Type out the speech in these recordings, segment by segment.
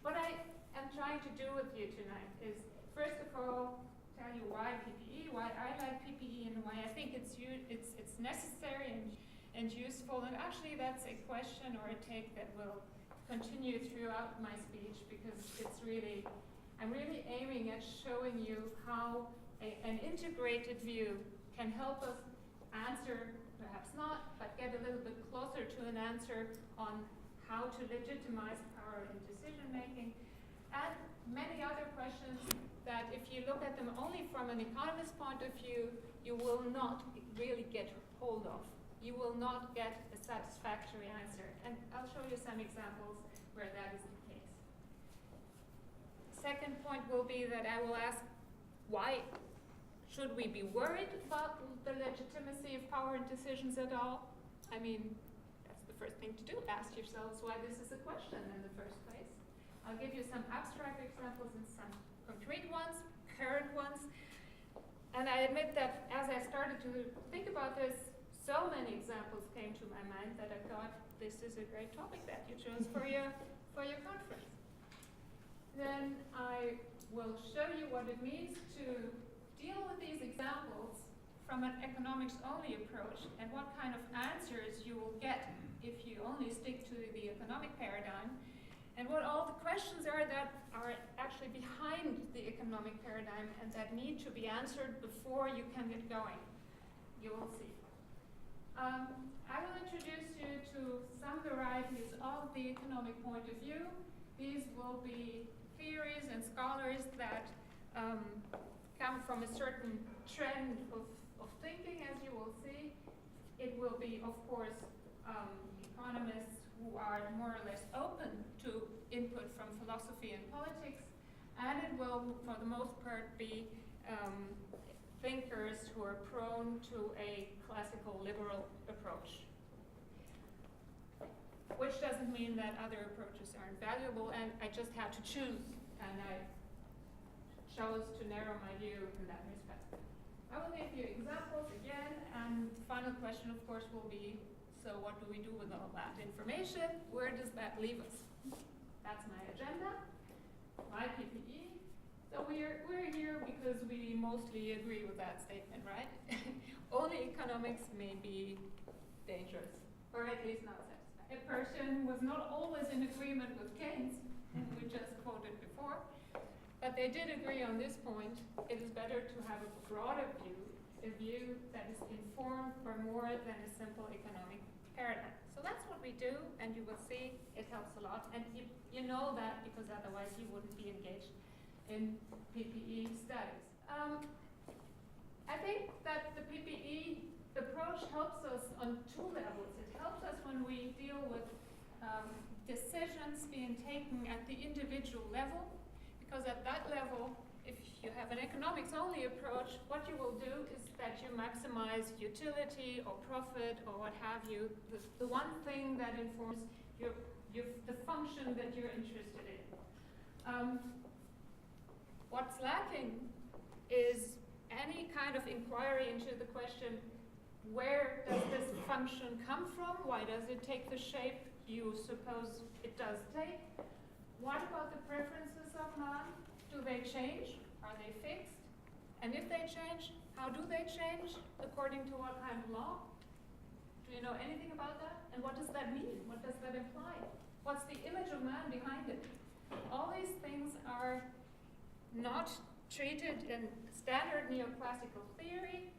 What I am trying to do with you tonight is, first of all, tell you why PPE, why I like PPE, and why I think it's necessary and useful. And actually, that's a question or a take that will continue throughout my speech, because I'm really aiming at showing you how an integrated view can help us answer, perhaps not, but get a little bit closer to an answer on how to legitimize power in decision making, and many other questions that if you look at them only from an economist's point of view, you will not really get hold of. You will not get a satisfactory answer. And I'll show you some examples where that is the case. Second point will be that I will ask, why should we be worried about the legitimacy of power and decisions at all? I mean, that's the first thing to do. Ask yourselves why this is a question in the first place. I'll give you some abstract examples and some concrete ones, current ones. And I admit that as I started to think about this, so many examples came to my mind that I thought this is a great topic that you chose for your conference. Then I will show you what it means to deal with these examples from an economics-only approach and what kind of answers you will get if you only stick to the economic paradigm, and what all the questions are that are actually behind the economic paradigm and that need to be answered before you can get going. You will see. I will introduce you to some varieties of the economic point of view. These will be theories and scholars that come from a certain trend of thinking, as you will see. It will be, of course, economists who are more or less open to input from philosophy and politics, and it will, for the most part, be thinkers who are prone to a classical liberal approach. Which doesn't mean that other approaches aren't valuable, and I just had to choose, and I chose to narrow my view in that respect. I will give you examples again, and the final question, of course, will be, so what do we do with all that information? Where does that leave us? That's my agenda, my PPE. So we're here because we mostly agree with that statement, right? Only economics may be dangerous, or at least not satisfying. A person was not always in agreement with Keynes, whom we just quoted before, but they did agree on this point. It is better to have a broader view, a view that is informed by more than a simple economic paradigm. So that's what we do, and you will see it helps a lot. And you know that because otherwise you wouldn't be engaged in PPE studies. I think that the PPE approach helps us on two levels. It helps us when we deal with decisions being taken at the individual level, because at that level, if you have an economics-only approach, what you will do is that you maximize utility or profit or what have you, the one thing that informs the function that you're interested in. What's lacking is any kind of inquiry into the question, where does this function come from? Why does it take the shape you suppose it does take? What about the preferences of man? Do they change? Are they fixed? And if they change, how do they change? According to what kind of law? Do you know anything about that? And what does that mean? What does that imply? What's the image of man behind it? All these things are not treated in standard neoclassical theory.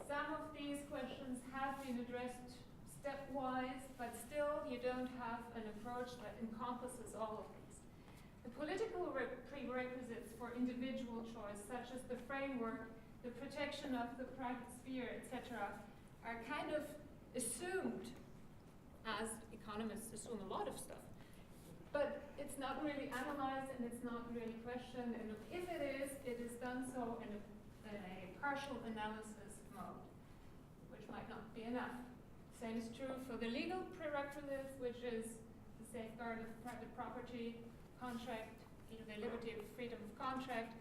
Some of these questions have been addressed stepwise, but still you don't have an approach that encompasses all of these. The political prerequisites for individual choice, such as the framework, the protection of the private sphere, etc., are kind of assumed, as economists assume a lot of stuff. But it's not really analyzed and it's not really questioned, and if it is done so in a partial analysis mode, which might not be enough. Same is true for the legal prerequisites, which is the safeguard of private property, contract, the liberty of freedom of contract,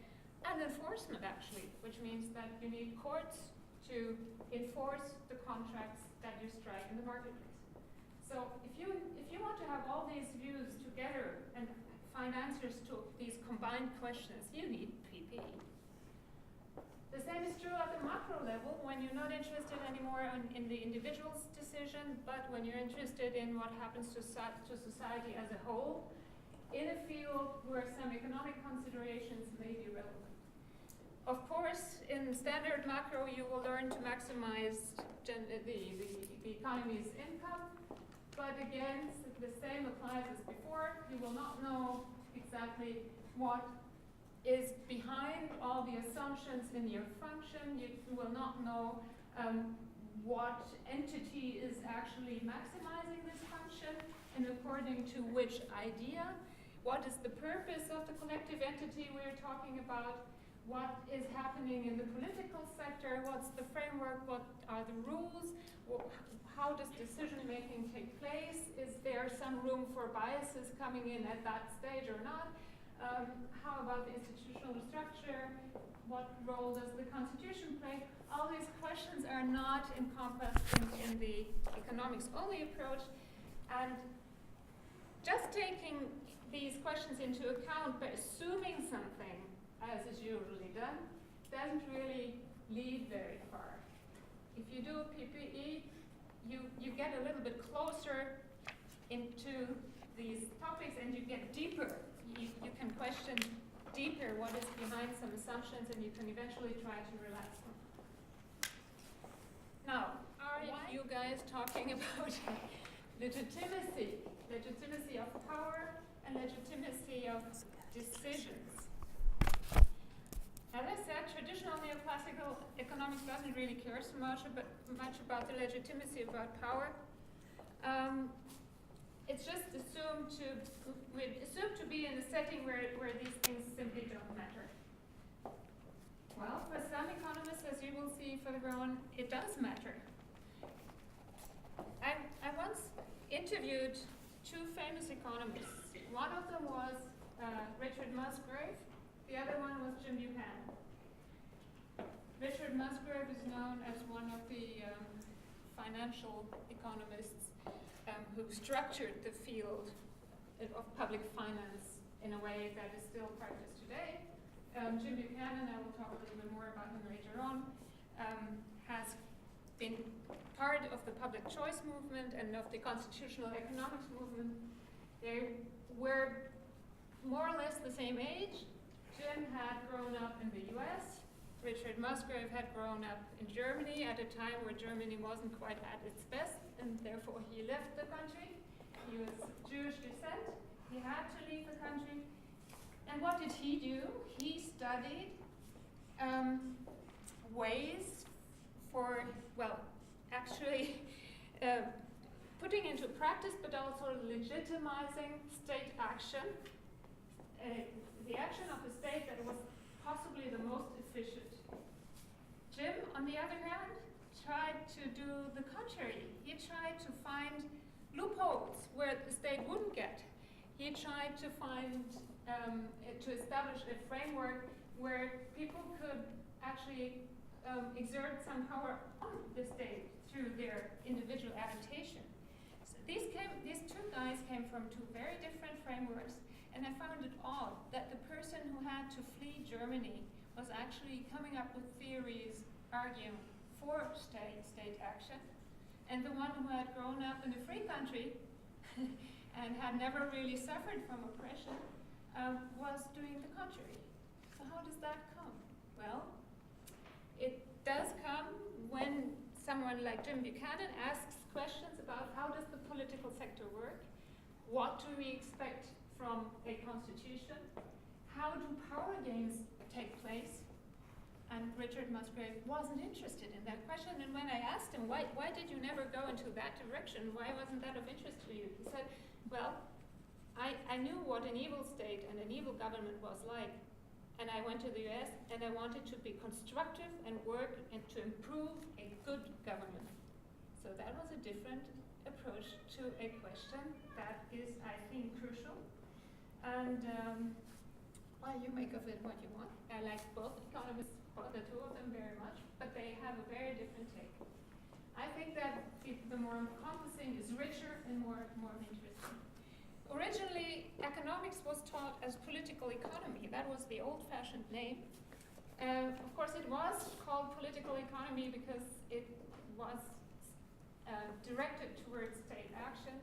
and enforcement actually, which means that you need courts to enforce the contracts that you strike in the marketplace. So if you want to have all these views together and find answers to these combined questions, you need PPE. The same is true at the macro level when you're not interested anymore in the individual's decision, but when you're interested in what happens to society as a whole, in a field where some economic considerations may be relevant. Of course, in standard macro, you will learn to maximize the economy's income, but again, the same applies as before. You will not know exactly what is behind all the assumptions in your function. You will not know what entity is actually maximizing this function and according to which idea. What is the purpose of the collective entity we're talking about? What is happening in the political sector? What's the framework? What are the rules? How does decision making take place? Is there some room for biases coming in at that stage or not? How about the institutional structure? What role does the Constitution play? All these questions are not encompassed in the economics-only approach. And just taking these questions into account by assuming something, as is usually done, doesn't really lead very far. If you do a PPE, you get a little bit closer into these topics and you get deeper. You can question deeper what is behind some assumptions, and you can eventually try to relax them. Now, are you guys talking about legitimacy? Legitimacy of power and legitimacy of decisions. As I said, traditional neoclassical economics doesn't really care so much about the legitimacy about power. It's just assumed to be in a setting where these things simply don't matter. Well, for some economists, as you will see further on, it does matter. I once interviewed two famous economists. One of them was Richard Musgrave. The other one was Jim Buchanan. Richard Musgrave is known as one of the financial economists who structured the field of public finance in a way that is still practiced today. Jim Buchanan, I will talk a little bit more about him later on, has been part of the public choice movement and of the constitutional economics movement. They were more or less the same age. Jim had grown up in the US. Richard Musgrave had grown up in Germany at a time where Germany wasn't quite at its best, and therefore he left the country. He was Jewish descent. He had to leave the country. And what did he do? He studied ways for, well, actually putting into practice, but also legitimizing state action. The action of the state that was possibly the most efficient. Jim, on the other hand, tried to do the contrary. He tried to find loopholes where the state wouldn't get. He tried to to establish a framework where people could actually exert some power on the state through their individual adaptation. So these two guys came from two very different frameworks. And I found it odd that the person who had to flee Germany was actually coming up with theories arguing for state action. And the one who had grown up in a free country and had never really suffered from oppression was doing the contrary. So how does that come? Well, it does come when someone like Jim Buchanan asks questions about how does the political sector work? What do we expect from a constitution? How do power games take place? And Richard Musgrave wasn't interested in that question. And when I asked him, why did you never go into that direction? Why wasn't that of interest to you? He said, well, I knew what an evil state and an evil government was like. And I went to the US and I wanted to be constructive and work and to improve a good government. So that was a different approach to a question that is, I think, crucial. And well, you make of it what you want. I like both economists, the two of them very much, but they have a very different take. I think that the more encompassing is richer and more interesting. originally, economics was taught as political economy. That was the old-fashioned name. Of course, it was called political economy because it was directed towards state action.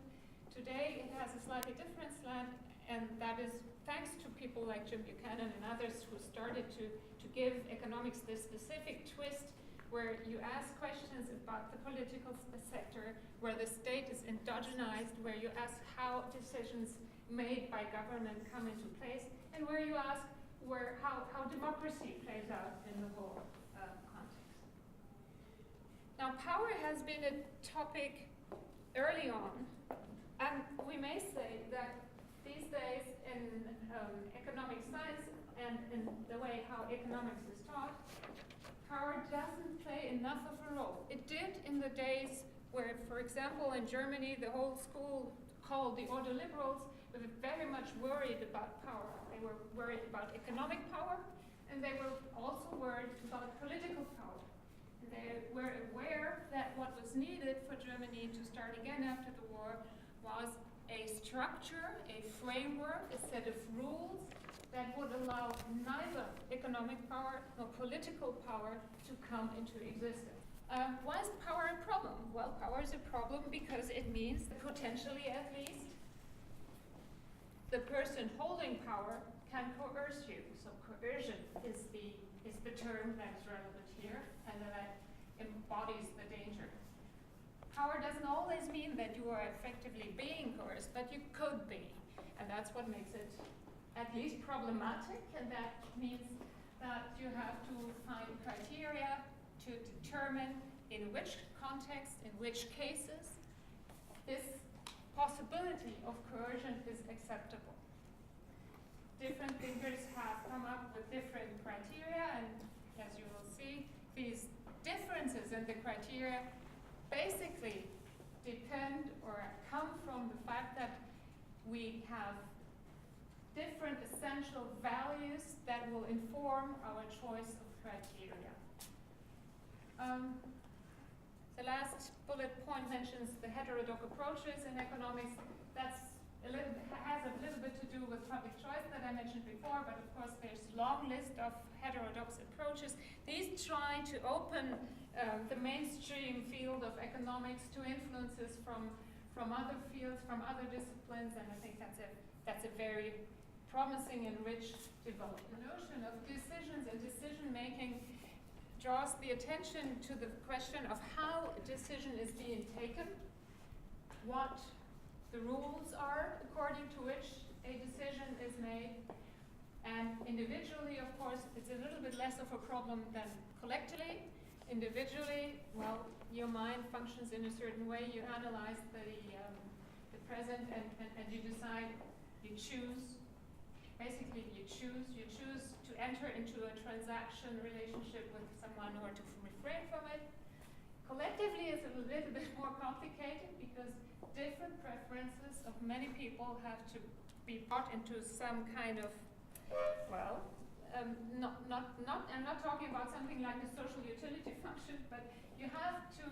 Today, it has a slightly different slant, and that is thanks to people like Jim Buchanan and others who started to give economics this specific twist where you ask questions about the political sector, where the state is endogenized, where you ask how decisions made by government come into place, and where you ask how democracy plays out in the whole context. Now, power has been a topic early on, and we may say that these days in economic science and in the way how economics is taught, power doesn't play enough of a role. It did in the days where, for example, in Germany, the whole school called the Order Liberals were very much worried about power. They were worried about economic power, and they were also worried about political power. And they were aware that what was needed for Germany to start again after the war was a structure, a framework, a set of rules that would allow neither economic power nor political power to come into existence. Why is power a problem? Well, power is a problem because it means, potentially at least, the person holding power can coerce you. So coercion is the term that's relevant here, and that embodies the danger. Power doesn't always mean that you are effectively being coerced, but you could be. And that's what makes it at least problematic, and that means that you have to find criteria to determine in which context, in which cases, this possibility of coercion is acceptable. Different thinkers have come up with different criteria, and as you will see, these differences in the criteria basically depend or come from the fact that we have different essential values that will inform our choice of criteria. The last bullet point mentions the heterodox approaches in economics. That's has a little bit to do with public choice that I mentioned before, but of course there's a long list of heterodox approaches. These try to open the mainstream field of economics to influences from other fields, from other disciplines, and I think that's a very promising and rich development. The notion of decisions and decision making draws the attention to the question of how a decision is being taken, what the rules are according to which a decision is made, and individually, of course, it's a little bit less of a problem than collectively. Individually, well, your mind functions in a certain way. You analyze the present and you decide, you choose. Basically, you choose to enter into a transaction relationship with someone or to refrain from it. Collectively, it's a little bit more complicated because different preferences of many people have to be brought into some kind of, well, I'm not talking about something like a social utility function, but you have to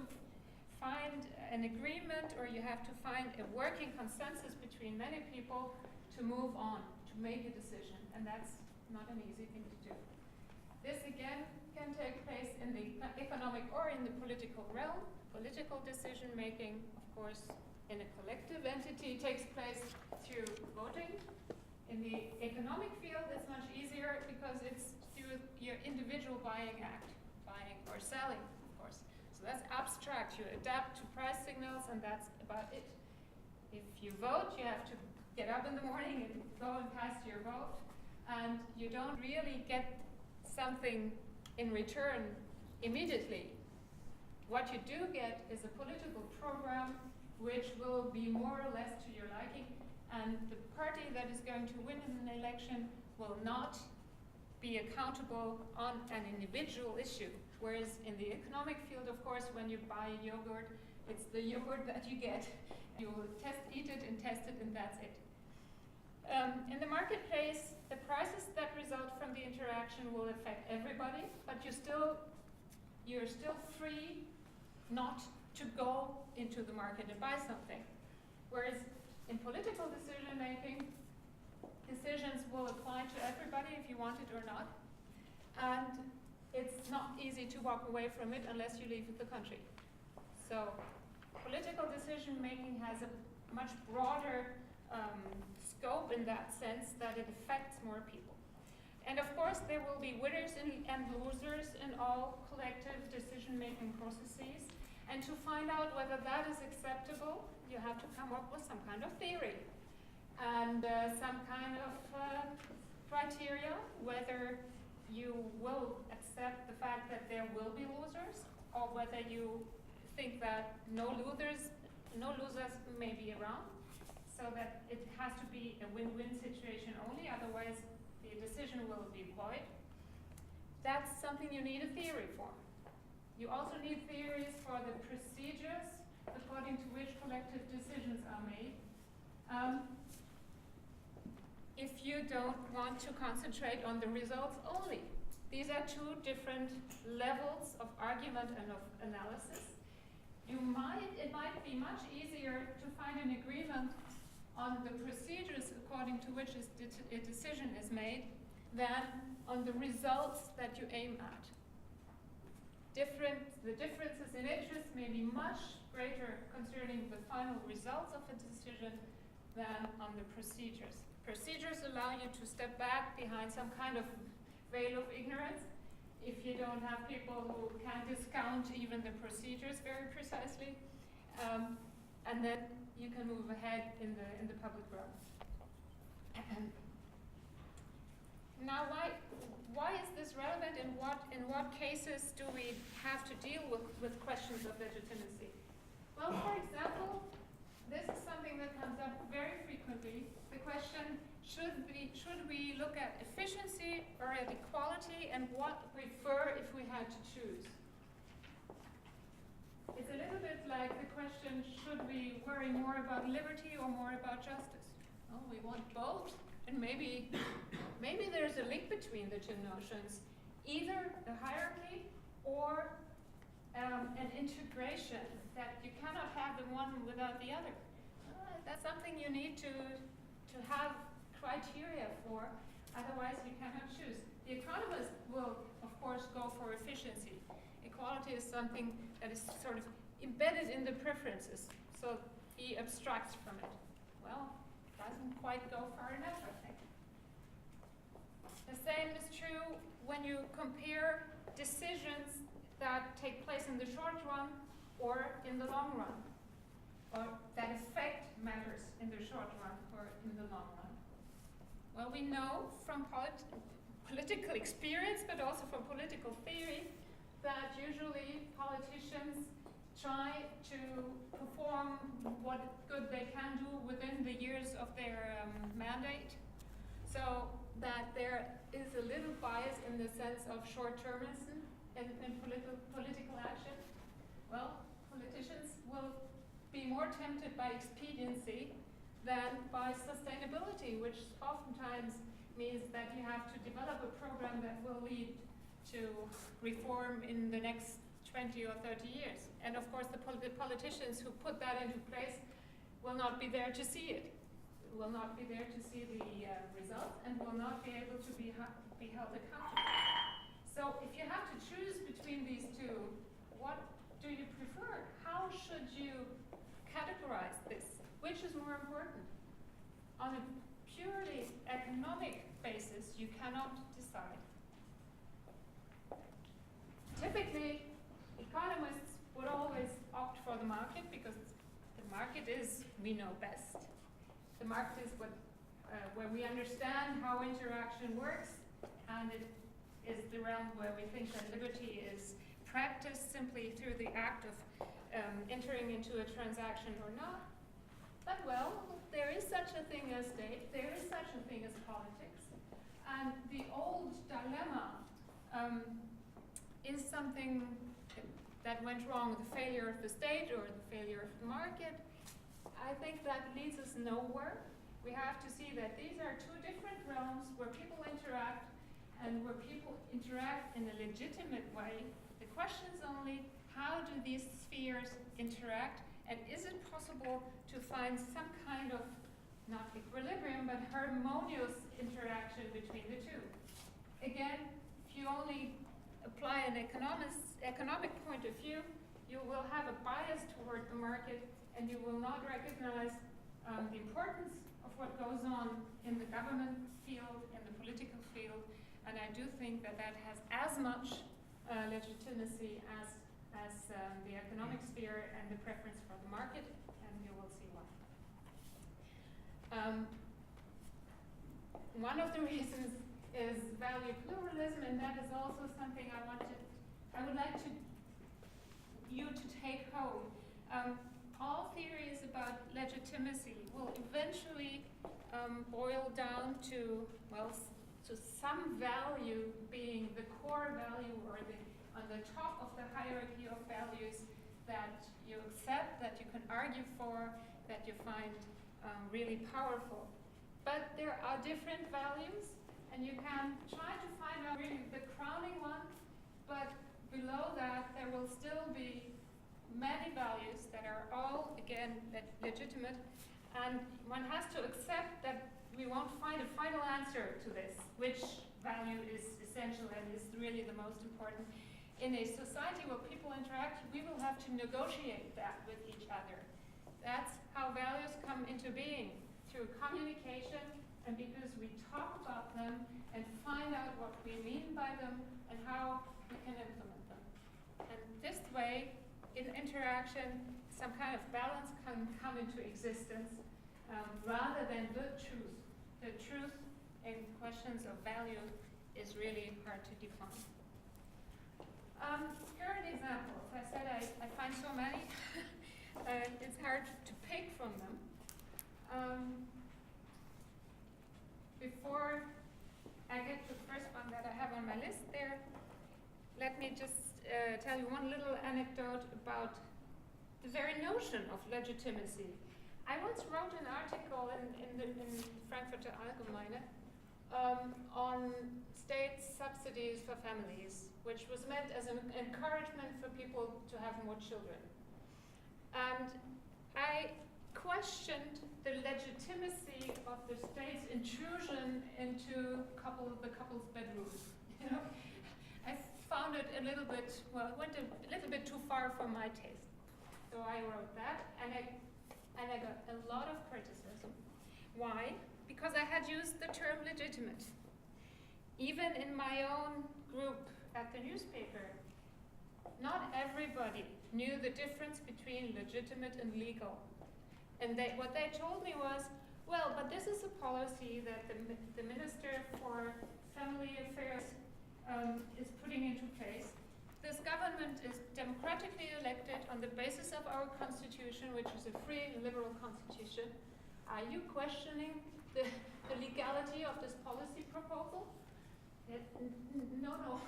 find an agreement or you have to find a working consensus between many people to move on, to make a decision, and that's not an easy thing to do. This again can take place in the economic or in the political realm. Political decision making, of course, in a collective entity takes place through voting. In the economic field, it's much easier because it's through your individual buying act, buying or selling, of course. So that's abstract. You adapt to price signals, and that's about it. If you vote, you have to get up in the morning and go and cast your vote, and you don't really get something in return immediately. What you do get is a political program which will be more or less to your liking, and the party that is going to win in an election will not be accountable on an individual issue. Whereas in the economic field, of course, when you buy yogurt, it's the yogurt that you get. You will eat it and test it, and that's it. In the marketplace, the prices that result from the interaction will affect everybody, but you're still free not to go into the market and buy something. Whereas In political decision making, decisions will apply to everybody if you want it or not. And it's not easy to walk away from it unless you leave the country. So political decision making has a much broader scope in that sense that it affects more people. And of course there will be winners and losers in all collective decision making processes. And to find out whether that is acceptable, you have to come up with some kind of theory and some kind of criteria, whether you will accept the fact that there will be losers, or whether you think that no losers may be around, so that it has to be a win-win situation only, otherwise the decision will be void. That's something you need a theory for. You also need theories for the procedures according to which collective decisions are made. If you don't want to concentrate on the results only. These are two different levels of argument and of analysis. It might be much easier to find an agreement on the procedures according to which a decision is made than on the results that you aim at. The differences in interest may be much greater concerning the final results of a decision than on the procedures. Procedures allow you to step back behind some kind of veil of ignorance if you don't have people who can discount even the procedures very precisely, and then you can move ahead in the public realm. Now, why is this relevant? In what cases do we have to deal with questions of legitimacy? Well, for example, this is something that comes up very frequently. The question, should we look at efficiency or at equality, and what prefer if we had to choose? It's a little bit like the question, should we worry more about liberty or more about justice? Well, we want both, and maybe there's a link between the two notions, either a hierarchy or an integration, that you cannot have the one without the other. That's something you need to have criteria for, otherwise you cannot choose. The economist will, of course, go for efficiency. Equality is something that is sort of embedded in the preferences, so he abstracts from it. Well, doesn't quite go far enough, I think. The same is true when you compare decisions that take place in the short run or in the long run, or that affect matters in the short run or in the long run. Well, we know from political experience, but also from political theory, that usually politicians try to perform what good they can do within the years of their mandate, so that there is a little bias in the sense of short-termism in political action. Well, politicians will be more tempted by expediency than by sustainability, which oftentimes means that you have to develop a program that will lead to reform in the next 20 or 30 years. And of course, the politicians who put that into place will not be there to see it, will not be there to see the results, and will not be able to be held accountable. So if you have to choose between these two, what do you prefer? How should you categorize this? Which is more important? On a purely economic basis, you cannot decide. Typically, economists would always opt for the market because the market is, we know best. The market is where we understand how interaction works, and it is the realm where we think that liberty is practiced simply through the act of entering into a transaction or not. But well, there is such a thing as state, there is such a thing as politics, and the old dilemma is something that went wrong, the failure of the state or the failure of the market. I think that leads us nowhere. We have to see that these are two different realms where people interact, and where people interact in a legitimate way. The question is only, how do these spheres interact, and is it possible to find some kind of not equilibrium, but harmonious interaction between the two. Again, if you only apply an economic point of view, you will have a bias toward the market, and you will not recognize the importance of what goes on in the government field, in the political field, and I do think that that has as much legitimacy as the economic sphere and the preference for the market, and you will see why. One of the reasons is value pluralism, and that is also something I would like you to take home. All theories about legitimacy will eventually boil down to, well, to some value being the core value or on the top of the hierarchy of values that you accept, that you can argue for, that you find really powerful. But there are different values, and you can try to find out really the crowning one, but below that there will still be many values that are all, again, legitimate, and one has to accept that we won't find a final answer to this, which value is essential and is really the most important. In a society where people interact, we will have to negotiate that with each other. That's how values come into being, through communication, and because we talk about them and find out what we mean by them and how we can implement them. And this way, in interaction, some kind of balance can come into existence rather than the truth. The truth in questions of value is really hard to define. Here are the examples. I said I find so many. It's hard to pick from them. Before I get to the first one that I have on my list there, let me just tell you one little anecdote about the very notion of legitimacy. I once wrote an article in Frankfurter Allgemeine on state subsidies for families, which was meant as an encouragement for people to have more children. And I questioned the legitimacy of the state's intrusion into the couple's bedrooms. You know, I found it a little bit, well, it went a little bit too far for my taste. So I wrote that, and I got a lot of criticism. Why? Because I had used the term legitimate. Even in my own group at the newspaper, not everybody knew the difference between legitimate and legal. And what they told me was, well, but this is a policy that the Minister for Family Affairs is putting into place. This government is democratically elected on the basis of our constitution, which is a free and liberal constitution. Are you questioning the legality of this policy proposal? No.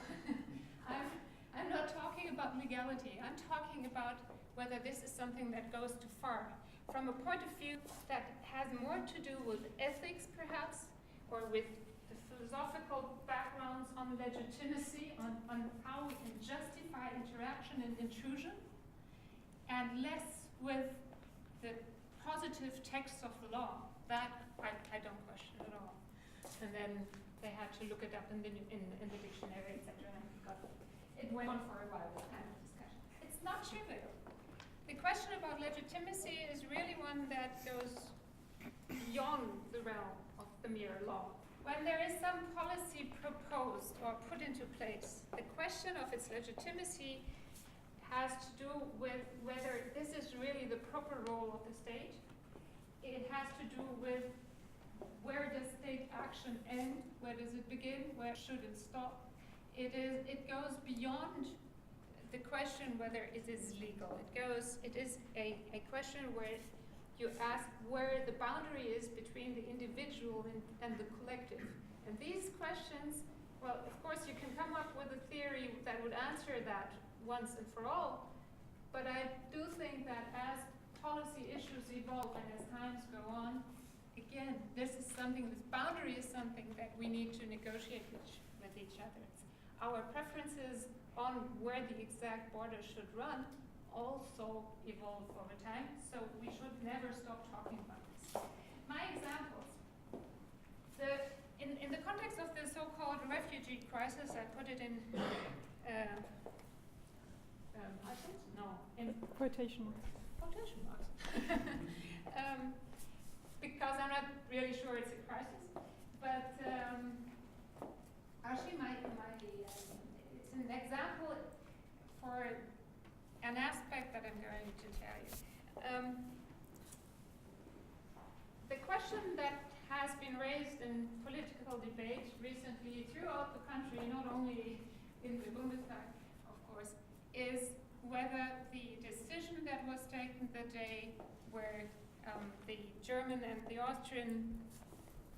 I'm not talking about legality. I'm talking about whether this is something that goes too far. From a point of view that has more to do with ethics, perhaps, or with the philosophical backgrounds on legitimacy, on how we can justify interaction and intrusion, and less with the positive text of the law. That I don't question at all. And then they had to look it up in the dictionary, etc. It went on for a while, this kind of discussion. It's not trivial. The question about legitimacy is really one that goes beyond the realm of the mere law. When there is some policy proposed or put into place, the question of its legitimacy has to do with whether this is really the proper role of the state. It has to do with where does state action end, where does it begin, where should it stop. It goes beyond the question whether it is legal. It is a question where you ask where the boundary is between the individual and the collective. And these questions, well, of course you can come up with a theory that would answer that once and for all, but I do think that as policy issues evolve and as times go on, again, this boundary is something that we need to negotiate with each other. Our preferences on where the exact border should run also evolve over time, so we should never stop talking about this. My example in the context of the so-called refugee crisis, I put it in quotation marks. Quotation marks. Because I'm not really sure it's a crisis, but actually, it's an example for an aspect that I'm going to tell you. The question that has been raised in political debate recently throughout the country, not only in the Bundestag, of course, is whether the decision that was taken the day where the German and the Austrian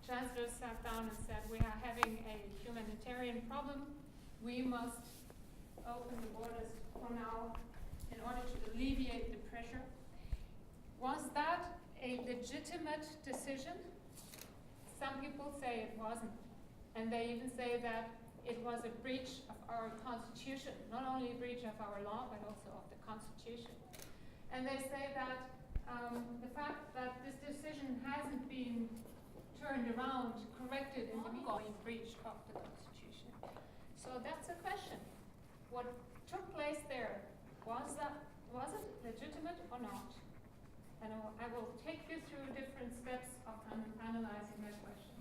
chancellors sat down and said, we are having a humanitarian problem, we must open the borders for now in order to alleviate the pressure. Was that a legitimate decision? Some people say it wasn't. And they even say that it was a breach of our constitution, not only a breach of our law, but also of the constitution. And they say that the fact that this decision hasn't been turned around, corrected in the ongoing breach of the constitution. So that's a question. What took place there, was it legitimate or not? And I will take you through different steps of analyzing that question.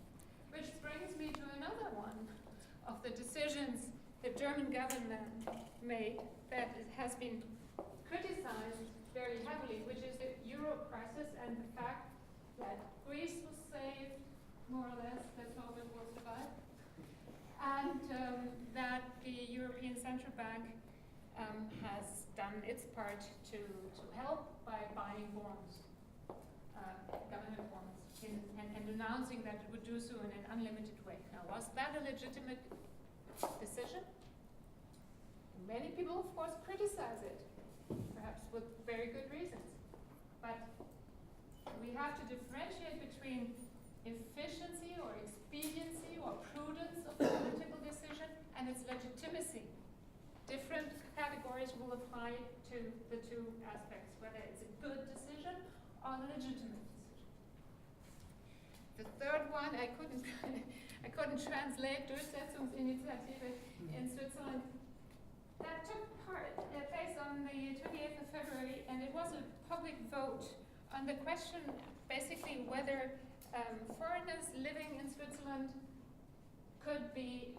Which brings me to another one of the decisions the German government made that has been criticized very heavily, which is the Euro crisis and the fact that Greece was saved, more or less, let's hope it will survive, and that the European Central Bank has done its part to help by buying bonds, government bonds, and announcing that it would do so in an unlimited way. Now, was that a legitimate decision? Many people, of course, criticize it, perhaps with very good reasons. But we have to differentiate between efficiency or expediency or prudence of the political decision and its legitimacy. Different categories will apply to the two aspects, whether it's a good decision or a legitimate decision. The third one, I couldn't translate Durchsetzungsinitiative in Switzerland. That took place on the 28th of February, and it was a public vote on the question, basically, whether foreigners living in Switzerland could be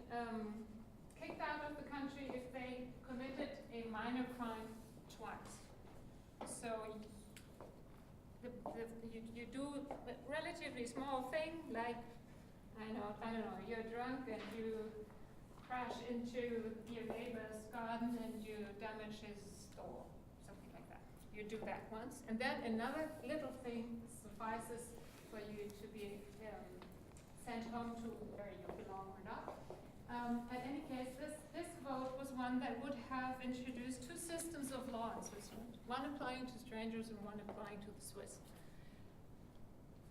kicked out of the country if they committed a minor crime twice. So you do a relatively small thing, like, I don't know, you're drunk and you crash into your neighbor's garden and you damage his store, something like that. You do that once, and then another little thing suffices for you to be sent home to where you belong or not. In any case, this vote was one that would have introduced two systems of law in Switzerland, one applying to strangers and one applying to the Swiss.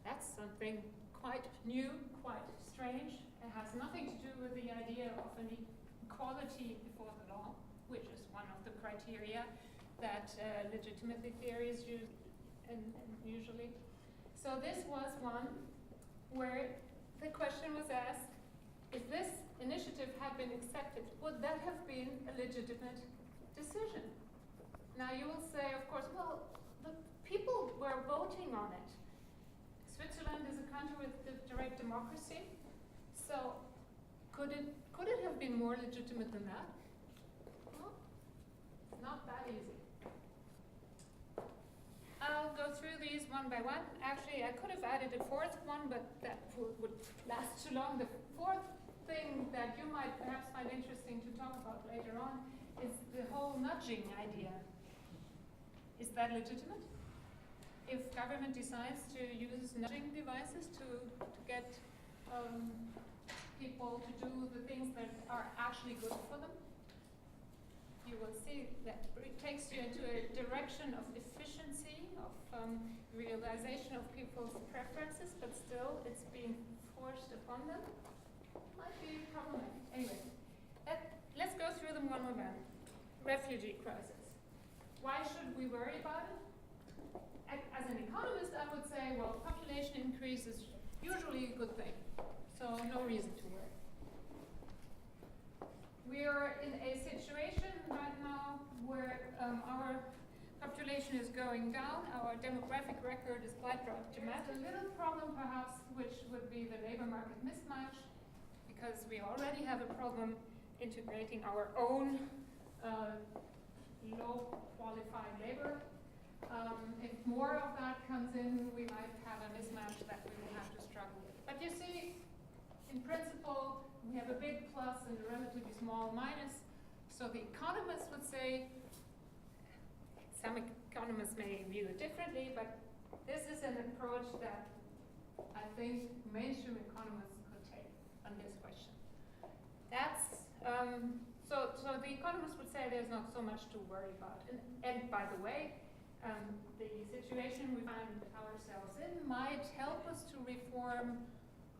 That's something quite new, quite strange. It has nothing to do with the idea of an equality before the law, which is one of the criteria that legitimacy theories use usually. So this was one where the question was asked, if this initiative had been accepted, would that have been a legitimate decision? Now you will say, of course, well, the people were voting on it. Switzerland is a country with direct democracy, so could it have been more legitimate than that? Well, it's not that easy. I'll go through these one by one. Actually, I could have added a fourth one, but that would last too long. The fourth thing that you might perhaps find interesting to talk about later on is the whole nudging idea. Is that legitimate? If government decides to use nudging devices to get people to do the things that are actually good for them, you will see that it takes you into a direction of efficiency, of realization of people's preferences, but still it's being forced upon them. Might be problematic. Anyway, let's go through them one more time. Refugee crisis. Why should we worry about it? As an economist, I would say, well, population increase is usually a good thing. So no reason to worry. We are in a situation right now where our population is going down. Our demographic record is quite dramatic. A little problem perhaps, which would be the labor market mismatch, because we already have a problem integrating our own low qualified labor. If more of that comes in, we might have a mismatch that we will have to struggle with. But you see, in principle, we have a big plus and a relatively small minus. So the economists would say, some economists may view it differently, but this is an approach that I think mainstream economists could take on this question. That's, so the economists would say there's not so much to worry about. And by the way, the situation we find ourselves in might help us to reform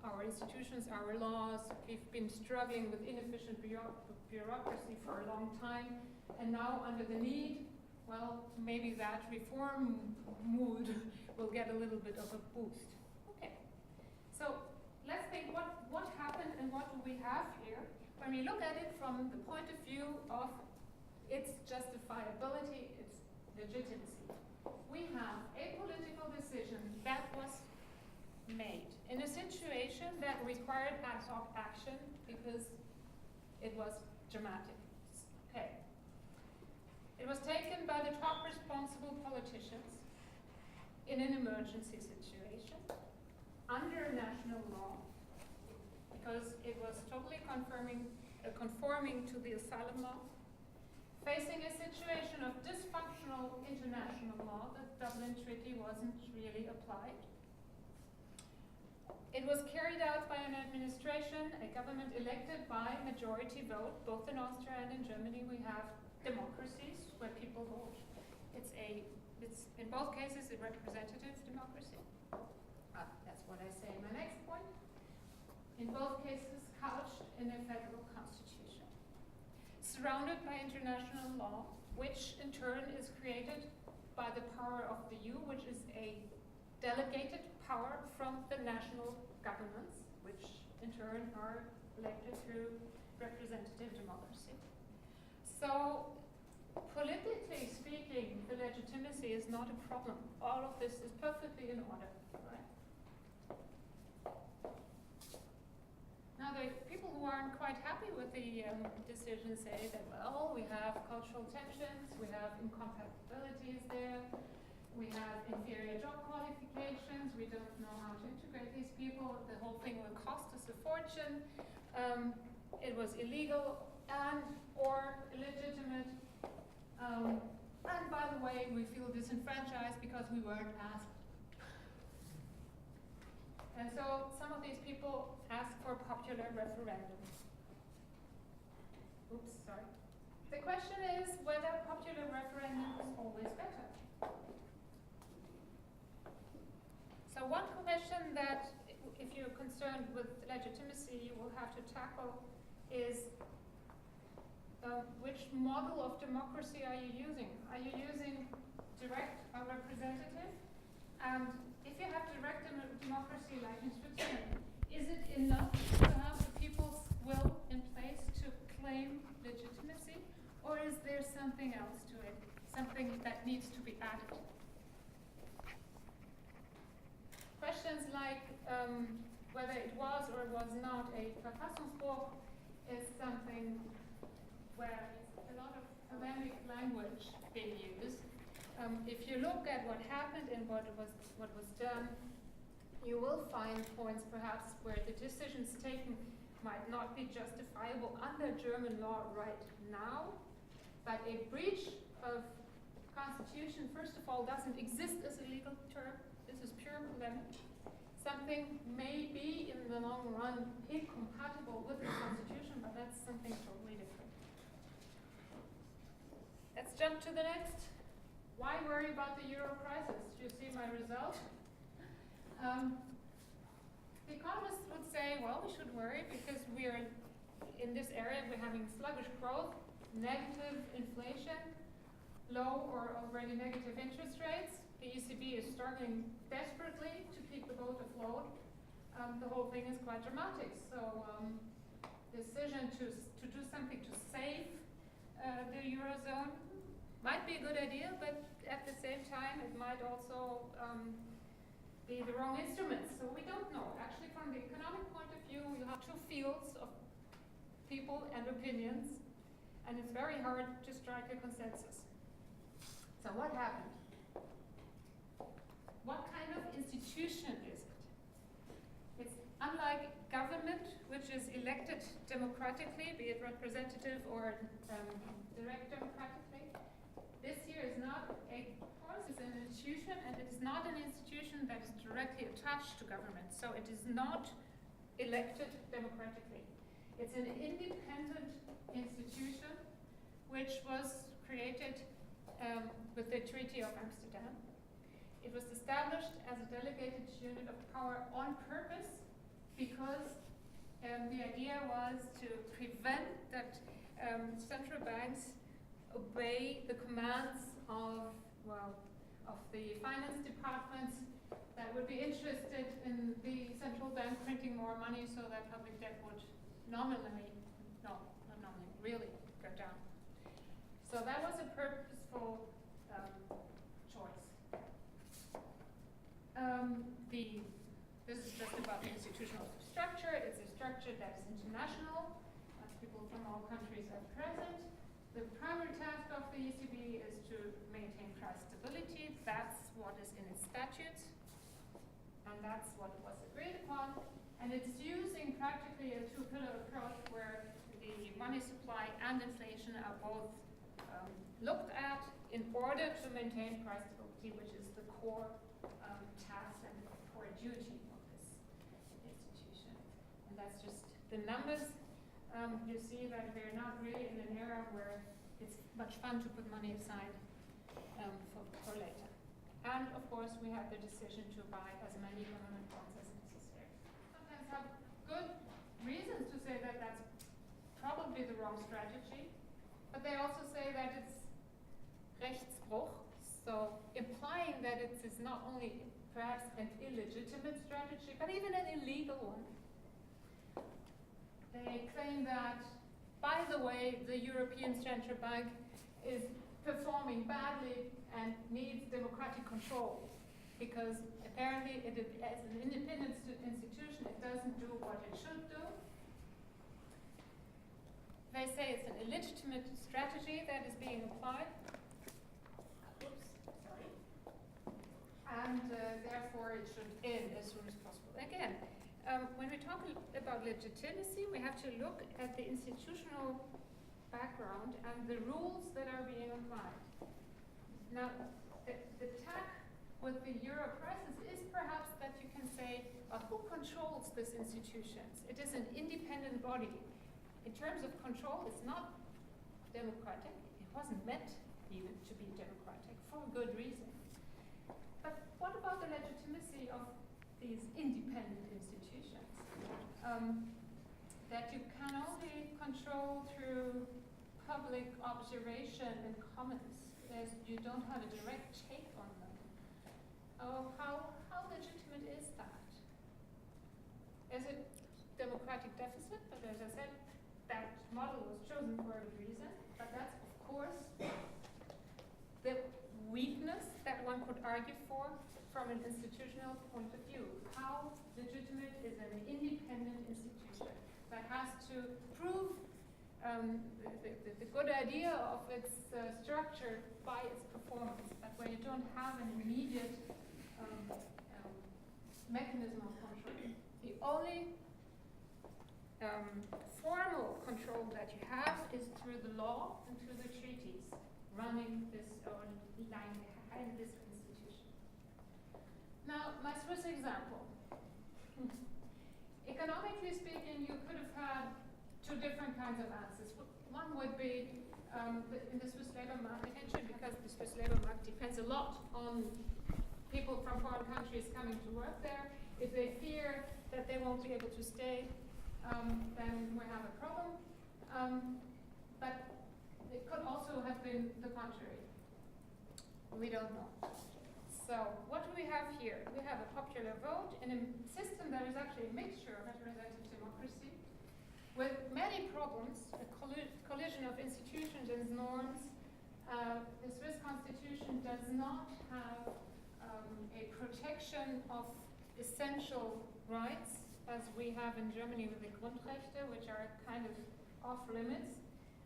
our institutions, our laws. We've been struggling with inefficient bureaucracy for a long time, and now under the need, well, maybe that reform mood will get a little bit of a boost. Okay, so let's think what happened and what do we have here when we look at it from the point of view of its justifiability, its legitimacy. We have a political decision that was made in a situation that required ad hoc action because it was dramatic. Okay. It was taken by the top responsible politicians in an emergency situation under national law because it was totally conforming to the asylum law, facing a situation of dysfunctional international law. The Dublin Treaty wasn't really applied. It was carried out by an administration, a government elected by majority vote. Both in Austria and in Germany we have democracies where people vote. It's in both cases a representative democracy. That's what I say in my next point. In both cases couched in a federal constitution, surrounded by international law, which in turn is created by the power of the EU, which is a delegated power from the national governments, which in turn are elected through representative democracy. So, politically speaking, the legitimacy is not a problem. All of this is perfectly in order, right? Now, the people who aren't quite happy with the decision say that, well, we have cultural tensions, we have incompatibilities there, we have inferior job qualifications, we don't know how to integrate these people, the whole thing will cost us a fortune, it was illegal and or illegitimate, and by the way, we feel disenfranchised because we weren't asked. And so some of these people ask for popular referendums. Oops, sorry. The question is whether popular referendum is always better. So one question that, if you're concerned with legitimacy, you will have to tackle is which model of democracy are you using? Are you using direct or representative? And if you have direct democracy like in Switzerland, is it enough to have the people's will in place to claim legitimacy? Or is there something else to it? Something that needs to be added? Questions like whether it was or was not a Verfassungsbruch is something where a lot of polemic language being used. If you look at what happened and what was done, you will find points perhaps where the decisions taken might not be justifiable under German law right now, but a breach of constitution, first of all, doesn't exist as a legal term. This is pure polemic. Something may be in the long run incompatible with the constitution, but that's something totally different. Let's jump to the next. Why worry about the euro crisis? Do you see my result? The economists would say, well, we should worry because we are in this area, we're having sluggish growth, negative inflation, low or already negative interest rates. The ECB is struggling desperately to keep the boat afloat. the whole thing is quite dramatic. So decision to do something to save the Eurozone might be a good idea, but at the same time it might also be the wrong instrument. So we don't know. Actually, from the economic point of view, you have two fields of people and opinions, and it's very hard to strike a consensus. So what happened? What kind of institution is it? It's unlike government, which is elected democratically, be it representative or direct democratically. This here is not a course, it's an institution, and it is not an institution that is directly attached to government. So it is not elected democratically. It's an independent institution which was created with the Treaty of Amsterdam. It was established as a delegated unit of power on purpose because the idea was to prevent that central banks obey the commands of the finance departments that would be interested in the central bank printing more money so that public debt would really go down. So that was a purposeful choice. This is just about the institutional structure. It's a structure that is international. People from all countries are present. The primary task of the ECB is to maintain price stability. That's what is in its statutes. And that's what was agreed upon. And it's using practically a two-pillar approach where the money supply and inflation are both looked at in order to maintain price stability, which is the core task and the core duty of this institution. And that's just the numbers. You see that we're not really in an era where it's much fun to put money aside for later. And of course, we have the decision to buy as many government bonds as necessary. Sometimes have good reasons to say that that's probably the wrong strategy, but they also say that it's Rechtsbruch, so implying that it is not only perhaps an illegitimate strategy, but even an illegal one. They claim that, by the way, the European Central Bank is performing badly and needs democratic control because apparently as an independent institution it doesn't do what it should do. They say it's an illegitimate strategy that is being applied. Oops, sorry. And therefore it should end as soon as possible. Again, when we talk about legitimacy, we have to look at the institutional background and the rules that are being applied. Now, the tack with the euro crisis is perhaps that you can say, who controls this institutions? It is an independent body. In terms of control, it's not democratic. It wasn't meant even to be democratic for a good reason. But what about the legitimacy of these independent institutions? That you can only control through public observation and comments. You don't have a direct take on them. How legitimate is that? Is it democratic deficit? But as I said, that model was chosen for a reason. But that's, of course, the weakness that one could argue for from an institutional point of view. How legitimate is an independent institution that has to prove the good idea of its structure by its performance, but where you don't have an immediate mechanism of control. The only formal control that you have is through the law and through the treaties running this line behind this institution. Now, my Swiss example. Economically speaking, you could have had two different kinds of answers. One would be in the Swiss labor market, because the Swiss labor market depends a lot on people from foreign countries coming to work there. If they fear that they won't be able to stay, then we have a problem. But it could also have been the contrary. We don't know. So what do we have here? We have a popular vote in a system that is actually a mixture of representative democracy with many problems, a collision of institutions and norms. The Swiss constitution does not have a protection of essential rights as we have in Germany with the Grundrechte, which are kind of off limits.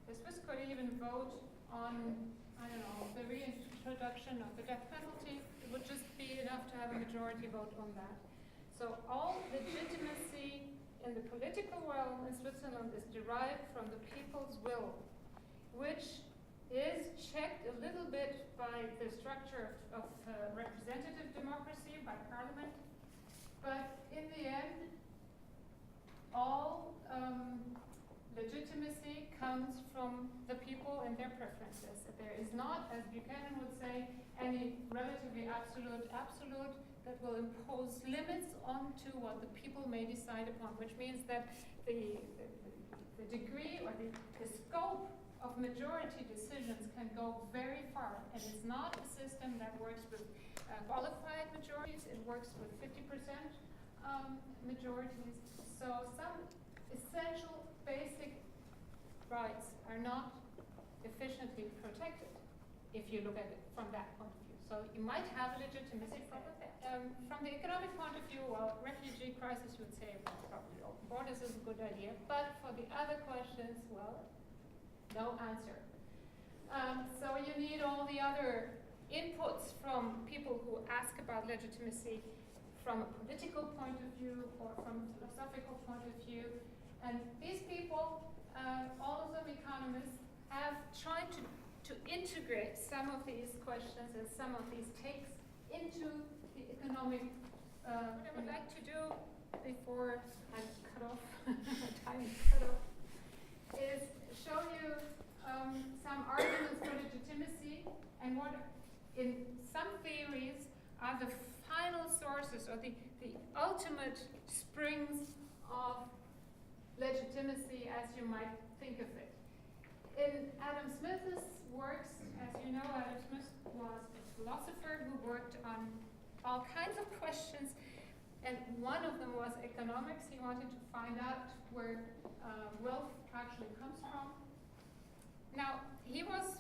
The Swiss could even vote on, I don't know, the reintroduction of the death penalty. It would just be enough to have a majority vote on that. So all legitimacy in the political realm in Switzerland is derived from the people's will, which is checked a little bit by the structure of representative democracy, by parliament. But in the end, all legitimacy comes from the people and their preferences. There is not, as Buchanan would say, any relatively absolute that will impose limits onto what the people may decide upon, which means that the degree or the scope of majority decisions can go very far. And it's not a system that works with qualified majorities, it works with 50% majorities. So some essential basic rights are not efficiently protected if you look at it from that point of view. So you might have a legitimacy problem. From the economic point of view, well, refugee crisis would say, well, probably open borders is a good idea. But for the other questions, well, no answer. So you need all the other inputs from people who ask about legitimacy from a political point of view or from a philosophical point of view. And these people, all of them economists, have tried to integrate some of these questions and some of these takes into the economic. What I would like to do before I'm cut off, time is cut off, is show you some arguments for legitimacy and what, in some theories, are the final sources or the ultimate springs of legitimacy as you might think of it. In Adam Smith's works, as you know, Adam Smith was a philosopher who worked on all kinds of questions, and one of them was economics. He wanted to find out where wealth actually comes from. Now, he was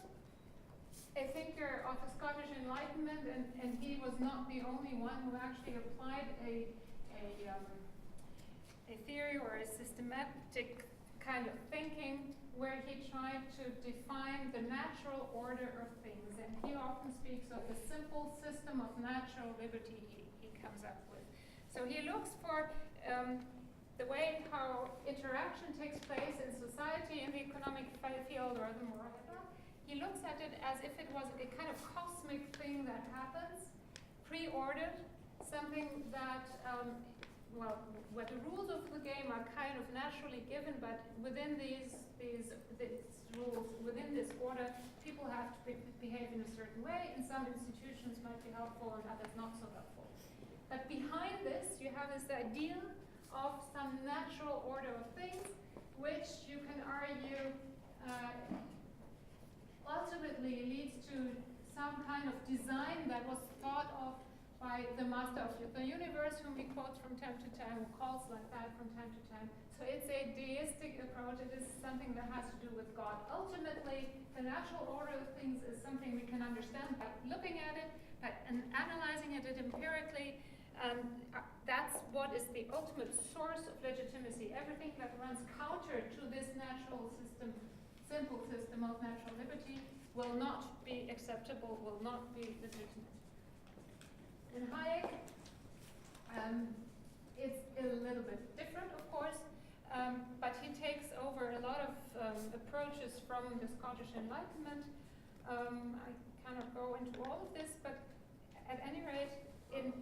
a thinker of the Scottish Enlightenment, and he was not the only one who actually applied a theory or a systematic kind of thinking where he tried to define the natural order of things. And he often speaks of the simple system of natural liberty he comes up with. So he looks for the way how interaction takes place in society, in the economic field, or the moral field. He looks at it as if it was a kind of cosmic thing that happens, pre-ordered, something that, well, where the rules of the game are kind of naturally given, but within these rules, within this order, people have to behave in a certain way, and some institutions might be helpful and others not so helpful. But behind this, you have this idea of some natural order of things, which you can argue ultimately leads to some kind of design that was thought of by the master of the universe, whom he quotes from time to time, who calls like that from time to time. So it's a deistic approach. It is something that has to do with God. Ultimately, the natural order of things is something we can understand by looking at it, and analyzing it empirically. That's what is the ultimate source of legitimacy. Everything that runs counter to this natural system, simple system of natural liberty, will not be acceptable, will not be legitimate. In Hayek, it's a little bit different, of course, but he takes over a lot of approaches from the Scottish Enlightenment. I cannot go into all of this, but at any rate, in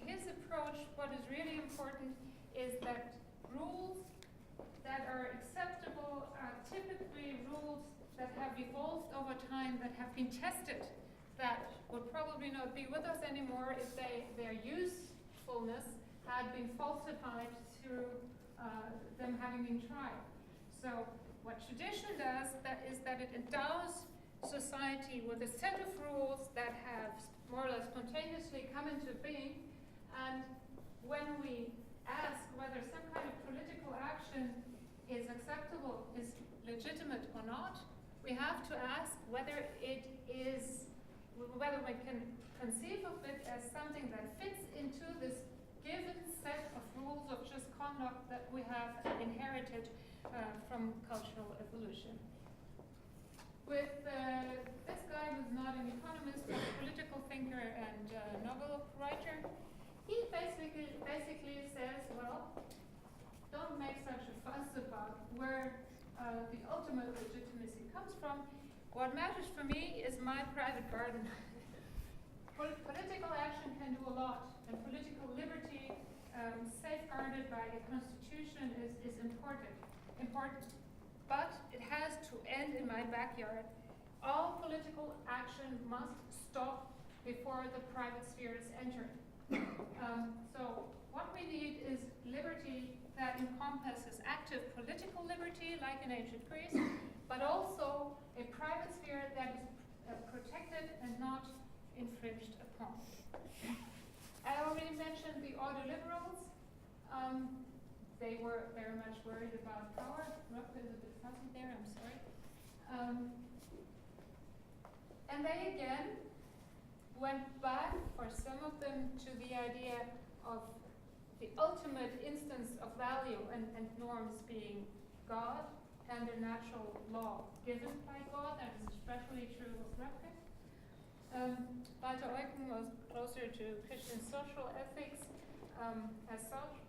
his approach, what is really important is that rules that are acceptable are typically rules that have evolved over time, that have been tested, that would probably not be with us anymore if their usefulness had been falsified through them having been tried. So what tradition does is that it endows society with a set of rules that have more or less spontaneously come into being, and when we ask whether some kind of political action is acceptable, is legitimate or not, we have to ask whether we can conceive of it as something that fits into this given set of rules of just conduct that we have inherited from cultural evolution. With this guy, who's not an economist, but a political thinker and novel writer, he basically says, well, don't make such a fuss about where the ultimate legitimacy comes from. What matters for me is my private garden. Political action can do a lot, and political liberty safeguarded by a constitution is important. But it has to end in my backyard. All political action must stop before the private sphere is entered. So what we need is liberty that encompasses active political liberty, like in ancient Greece, but also a private sphere that is protected and not infringed upon. I already mentioned the order liberals. They were very much worried about power. Rocco is a bit fuzzy there, I'm sorry. And they again went back, for some of them, to the idea of the ultimate instance of value and norms being God and the natural law given by God. That is especially true of Rocco. Walter Eucken was closer to Christian social ethics as such.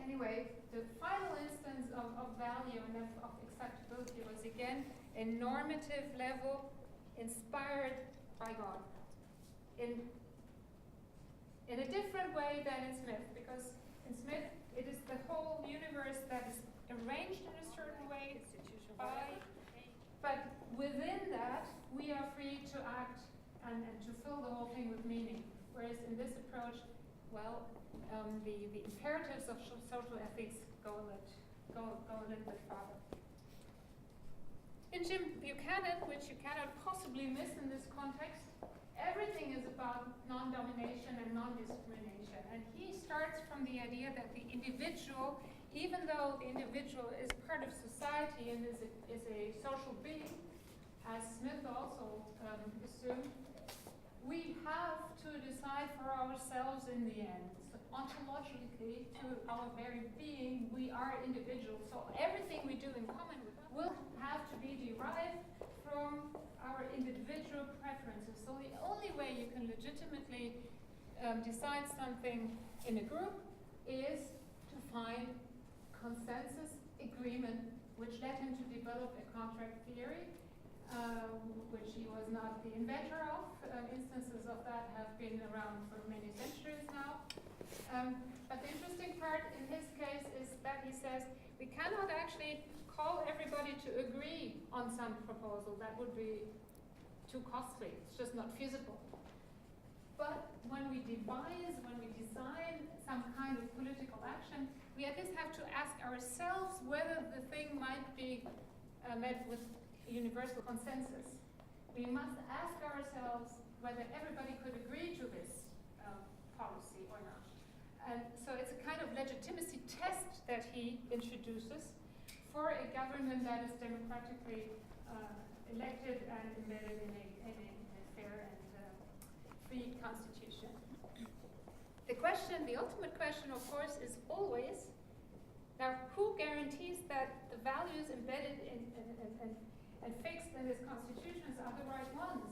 Anyway, the final instance of value and of acceptability was again a normative level inspired by God. In a different way than in Smith, because in Smith it is the whole universe that is arranged in a certain way but within that we are free to act and to fill the whole thing with meaning. Whereas in this approach, well, the imperatives of social ethics go a little bit farther. In Jim Buchanan, which you cannot possibly miss in this context, everything is about non-domination and non-discrimination. And he starts from the idea that the individual, even though the individual is part of society and is a social being, as Smith also assumed, we have to decide for ourselves in the end. So ontologically, to our very being, we are individuals. So everything we do in common with will have to be derived from our individual preferences. So the only way you can legitimately decide something in a group is to find consensus agreement, which led him to develop a contract theory, which he was not the inventor of. Instances of that have been around for many centuries now. But the interesting part in his case is that he says we cannot actually call everybody to agree on some proposal. That would be too costly. It's just not feasible. But when we design some kind of political action, we at least have to ask ourselves whether the thing might be met with universal consensus. We must ask ourselves whether everybody could agree to this policy or not. And so it's a kind of legitimacy test that he introduces for a government that is democratically elected and embedded in a fair and free constitution. The ultimate question, of course, is always, now who guarantees that the values embedded and fixed in this constitution are the right ones?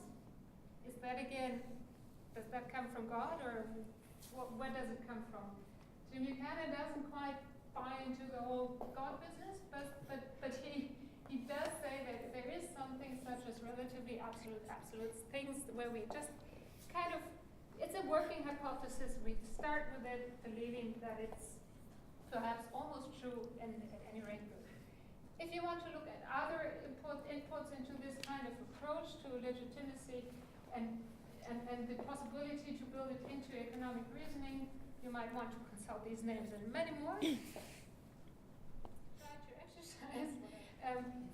Is that again, does that come from God, or where does it come from? Jim Buchanan doesn't quite buy into the whole God business, but he does say that there is something such as relatively absolute things where we just kind of, it's a working hypothesis. We start with it believing that it's perhaps almost true and at any rate good. If you want to look at other inputs into this kind of approach to legitimacy and the possibility to build it into economic reasoning, you might want to consult these names and many more. Try to exercise.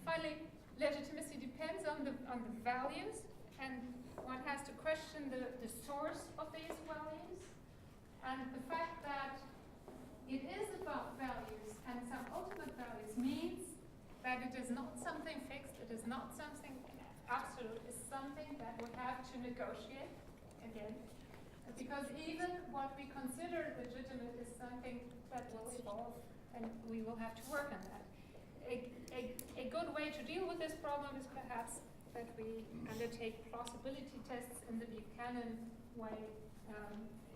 Finally, legitimacy depends on the values, and one has to question the source of these values. And the fact that it is about values and some ultimate values means that it is not something fixed, it is not something absolute, it's something that we have to negotiate again. Because even what we consider legitimate is something that will evolve, and we will have to work on that. A good way to deal with this problem is perhaps that we undertake plausibility tests in the Buchanan way,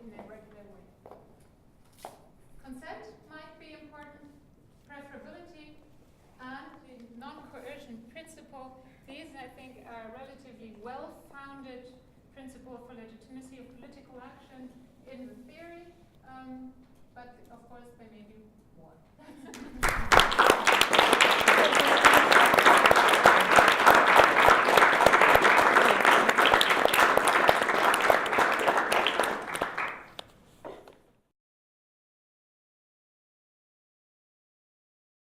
in a regular way. Consent might be important, preferability, and the non-coercion principle. These, I think, are relatively well-founded principle for legitimacy of political action in the theory, but of course there may be more.